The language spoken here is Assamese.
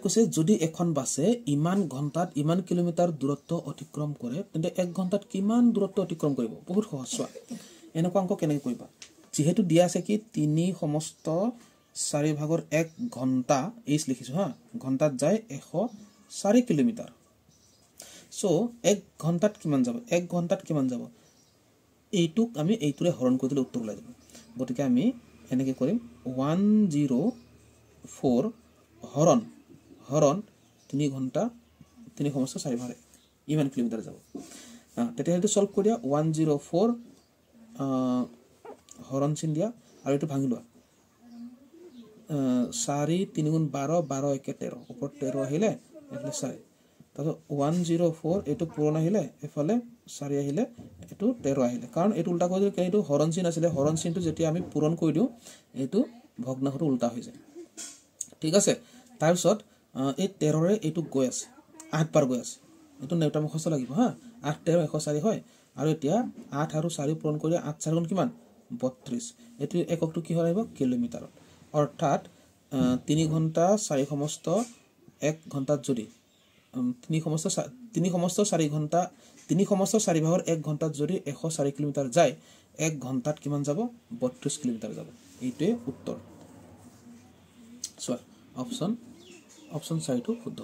কৈছে যদি এখন বাছে ইমান ঘণ্টাত ইমান কিলোমিটাৰ দূৰত্ব অতিক্ৰম কৰে তেন্তে 1 ঘণ্টাত কিমান দূৰত্ব অতিক্ৰম কৰিব বহুত সহজ চোৱা এনেকুৱা অংক কেনেকৈ কৰিবা যেহেতু দিয়া আছে কি 3 সমস্ত 4 ভাগৰ 1 ঘণ্টা এইচ লিখিছো হা ঘণ্টাত যায় 104 কিলোমিটাৰ সো 1 ঘণ্টাত কিমান যাব 1 ঘণ্টাত কিমান যাব এইটুক আমি এইটোৰে হৰণ কৰি দিলে উত্তৰ ওলাই যাব গতিকে আমি এনেকৈ কৰিম 104 হৰণ 3 ঘণ্টা 3 সমস্ত 4 ভাগ ইমান কিলোমিটাৰ যাব তেতিয়া সেইটো সলভ কৰি দিয়া 104 হৰণ চিন দিয়া আৰু এটো ভাঙি লোৱা 4 3 গুণ 12 12 1 13 ওপৰত 13 আহিলে এফালে 4 তাতো 104 এটো পূৰণ আহিলে এফালে 4 আহিলে এটো 13 আহিলে কাৰণ এটো উল্টা কৰি দিলে এটো হৰণ চিন আছিল হৰণ চিনটো যেতিয়া আমি পূৰণ কৰি দিও এটো ভগ্নাংশটো উল্টা হৈ যায় ঠিক আছে তাৰ পিছত এই 13 ৰে এটো গৈ আছে 8 বাৰ গৈ আছে এটো নেউটা মুখস্থ লাগিব হা 8 13 104 হয় আৰু এতিয়া 8 আৰু 4 পূৰণ কৰি 8 4 গুণ কিমান 32 এটো এককটো কি হয় আহিব কিলোমিটাৰ অৰ্থাৎ 3 ঘণ্টা 4 সমস্ত 1 ঘণ্টাত যদি 3 সমস্ত 4 ঘণ্টা 3 সমস্ত 4 ভাগৰ 1 ঘণ্টাত যদি 104 কিলোমিটাৰ যায় 1 ঘণ্টাত কিমান যাব 32 কিলোমিটাৰ যাব এইটোৱে উত্তৰ সো অপচন 4 টো শুদ্ধ